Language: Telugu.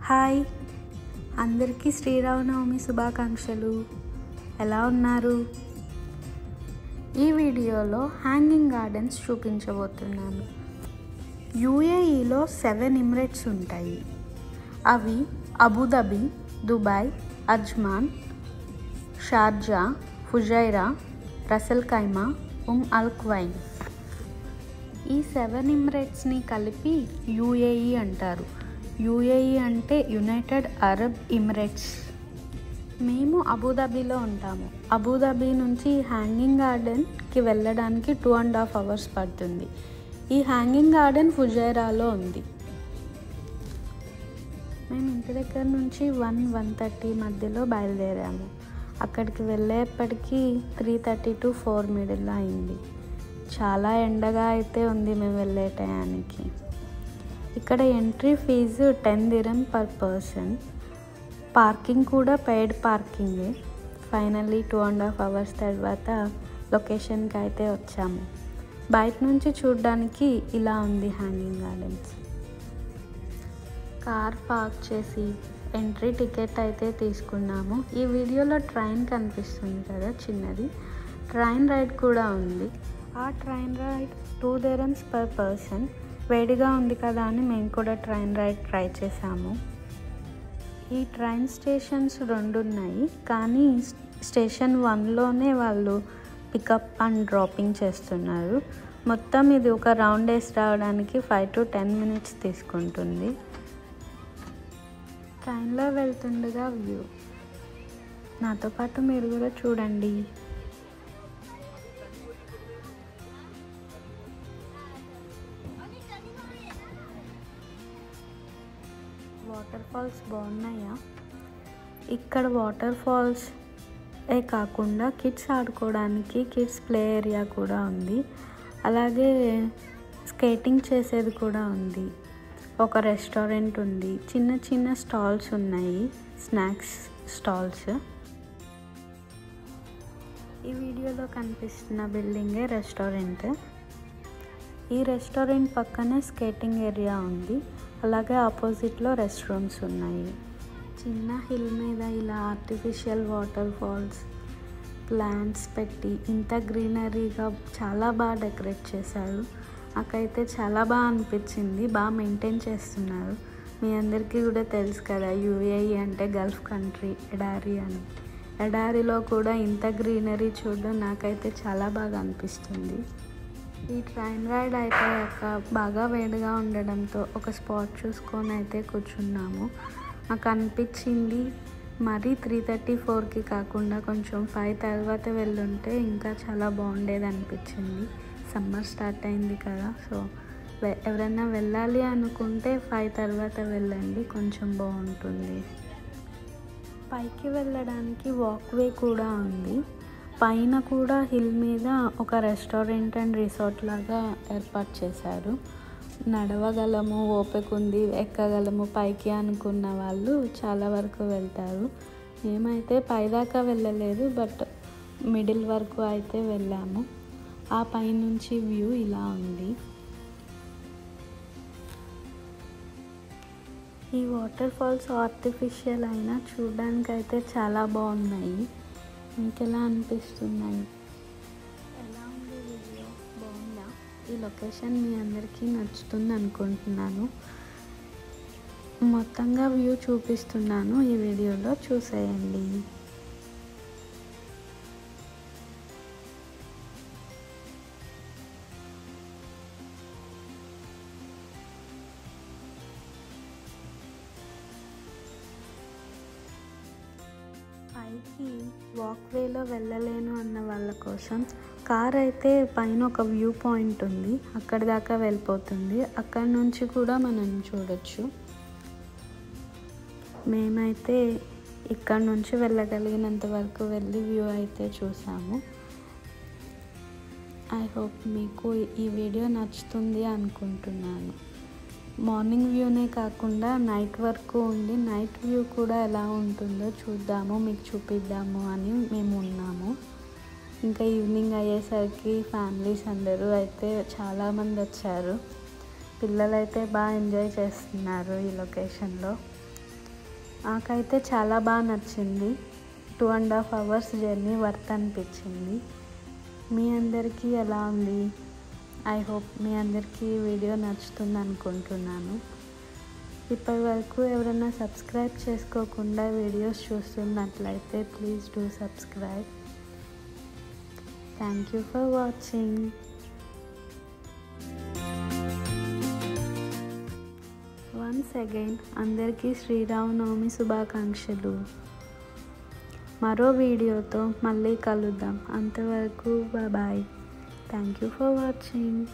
హాయ్ అందరికీ శ్రీరామనవమి శుభాకాంక్షలు. ఎలా ఉన్నారు? ఈ వీడియోలో హ్యాంగింగ్ గార్డెన్స్ చూపించబోతున్నాను. యూఏఈలో 7 ఎమిరేట్స్ ఉంటాయి. అవి Abu Dhabi, Dubai, Ajman, Sharjah, Fujairah, Ras al Khaimah, Al Quwain. ఈ 7 ఎమిరేట్స్ని కలిపి యూఏఈ అంటారు. యూఏఈ అంటే యునైటెడ్ అరబ్ ఎమిరేట్స్. మేము అబుదాబిలో ఉంటాము. అబుదాబి నుంచి హ్యాంగింగ్ గార్డెన్కి వెళ్ళడానికి 2.5 hours పడుతుంది. ఈ హ్యాంగింగ్ గార్డెన్ ఫుజైరాలో ఉంది. మేము ఇంటి దగ్గర నుంచి 1-1:30 మధ్యలో బయలుదేరాము. అక్కడికి వెళ్ళేప్పటికీ 3:30 to 4 మిడిల్లో అయింది. చాలా ఎండగా అయితే ఉంది మేము వెళ్ళే టయానికి. ఇక్కడ entry fee 10 dirham per person. Parking కూడా పెయిడ్ పార్కింగే. ఫైనల్లీ 2.5 hours తర్వాత లొకేషన్కి అయితే వచ్చాము. బయట నుంచి చూడడానికి ఇలా ఉంది హ్యాంగింగ్ గార్డెన్స్. కార్ పార్క్ చేసి ఎంట్రీ టికెట్ అయితే తీసుకున్నాము. ఈ వీడియోలో ట్రైన్ కనిపిస్తుంది కదా, చిన్నది ట్రైన్ రైడ్ కూడా ఉంది. ఆ train ride 2 dirhams per person. వేడిగా ఉంది కదా అని మేము కూడా ట్రైన్ రైడ్ ట్రై చేసాము. ఈ ట్రైన్ స్టేషన్స్ 2 ఉన్నాయి, కానీ స్టేషన్ 1లోనే వాళ్ళు పికప్ అండ్ డ్రాపింగ్ చేస్తున్నారు. మొత్తం ఇది ఒక రౌండ్ వేసి రావడానికి 5 to 10 minutes తీసుకుంటుంది. ట్రైన్లో వెళ్తుండగా వ్యూ నాతో పాటు మీరు కూడా చూడండి. వాటర్ ఫాల్స్ బాగున్నాయా? ఇక్కడ వాటర్ ఫాల్స్ కాకుండా కిడ్స్ ఆడుకోవడానికి కిడ్స్ ప్లే ఏరియా కూడా ఉంది. అలాగే స్కేటింగ్ చేసేది కూడా ఉంది. ఒక రెస్టారెంట్ ఉంది. చిన్న చిన్న స్టాల్స్ ఉన్నాయి, స్నాక్స్ స్టాల్స్. ఈ వీడియోలో కనిపిస్తున్న బిల్డింగే రెస్టారెంట్. ఈ రెస్టారెంట్ పక్కనే స్కేటింగ్ ఏరియా ఉంది. అలాగే ఆపోజిట్లో రెస్ట్ రూమ్స్ ఉన్నాయి. చిన్న హిల్ మీద ఇలా ఆర్టిఫిషియల్ వాటర్ ఫాల్స్, ప్లాంట్స్ పెట్టి ఇంత గ్రీనరీగా చాలా బాగా డెకరేట్ చేశారు. నాకైతే చాలా బాగా అనిపించింది. బాగా మెయింటైన్ చేస్తున్నారు. మీ అందరికీ కూడా తెలుసు కదా, యూఏఈ అంటే గల్ఫ్ కంట్రీ, ఎడారి అని. ఎడారిలో కూడా ఇంత గ్రీనరీ చూడడం నాకైతే చాలా బాగా అనిపిస్తుంది. ఈ ట్రైన్ రైడ్ అయిపోయాక బాగా వేడిగా ఉండడంతో ఒక స్పాట్ చూసుకొని అయితే కూర్చున్నాము. నాకు అనిపించింది మరీ 3:30-4కి కాకుండా కొంచెం 5 తర్వాత వెళ్ళుంటే ఇంకా చాలా బాగుండేది అనిపించింది. సమ్మర్ స్టార్ట్ అయింది కదా, సో ఎవరైనా వెళ్ళాలి అనుకుంటే 5 తర్వాత వెళ్ళండి, కొంచెం బాగుంటుంది. పైకి వెళ్ళడానికి వాక్వే కూడా ఉంది. పైన కూడా హిల్ మీద ఒక రెస్టారెంట్ అండ్ రిసార్ట్ లాగా ఏర్పాటు చేశారు. నడవగలము, ఓపిక ఉంది, ఎక్కగలము పైకి అనుకున్న వాళ్ళు చాలా వరకు వెళ్తారు. మేమైతే పైదాకా వెళ్ళలేదు, బట్ మిడిల్ వరకు అయితే వెళ్ళాము. ఆ పైనుంచి వ్యూ ఇలా ఉంది. ఈ వాటర్ ఫాల్స్ ఆర్టిఫిషియల్ అయినా చూడడానికి అయితే చాలా బాగున్నాయి. ఇంకెలా అనిపిస్తున్నాయి? ఎలా ఉంది వీడియో? బాగుందా? ఈ లొకేషన్ మీ అందరికీ నచ్చుతుంది అనుకుంటున్నాను. మొత్తంగా వ్యూ చూపిస్తున్నాను, ఈ వీడియోలో చూసేయండి. పైకి వాక్వేలో వెళ్ళలేను అన్న వాళ్ళ కోసం కార్ అయితే పైన ఒక వ్యూ పాయింట్ ఉంది, అక్కడి దాకా వెళ్ళిపోతుంది. అక్కడి నుంచి కూడా మనం చూడొచ్చు. మేమైతే ఇక్కడ నుంచి వెళ్ళగలిగినంత వరకు వెళ్ళి వ్యూ అయితే చూసాము. ఐ హోప్ మీకు ఈ వీడియో నచ్చుతుంది అనుకుంటున్నాను. మార్నింగ్ వ్యూనే కాకుండా నైట్ వరకు ఉండి నైట్ వ్యూ కూడా ఎలా ఉంటుందో చూద్దాము, మీకు చూపిద్దాము అని మేము ఉన్నాము. ఇంకా ఈవినింగ్ అయ్యేసరికి ఫ్యామిలీస్ అందరూ అయితే చాలామంది వచ్చారు. పిల్లలు అయితే బాగా ఎంజాయ్ చేస్తున్నారు ఈ లొకేషన్లో. నాకైతే చాలా బాగా నచ్చింది. 2.5 hours జర్నీ వర్త్ అనిపించింది. మీ అందరికీ ఎలా ఉంది? ఐ హోప్ మీ అందరికీ ఈ వీడియో నచ్చుతుంది అనుకుంటున్నాను. ఇప్పటి వరకు ఎవరైనా సబ్స్క్రైబ్ చేసుకోకుండా వీడియోస్ చూస్తున్నట్లయితే please do subscribe. Thank you for watching. Once again అందరికీ శ్రీరామనవమి శుభాకాంక్షలు. మరో వీడియోతో మళ్ళీ కలుద్దాం. అంతవరకు bye. Thank you for watching.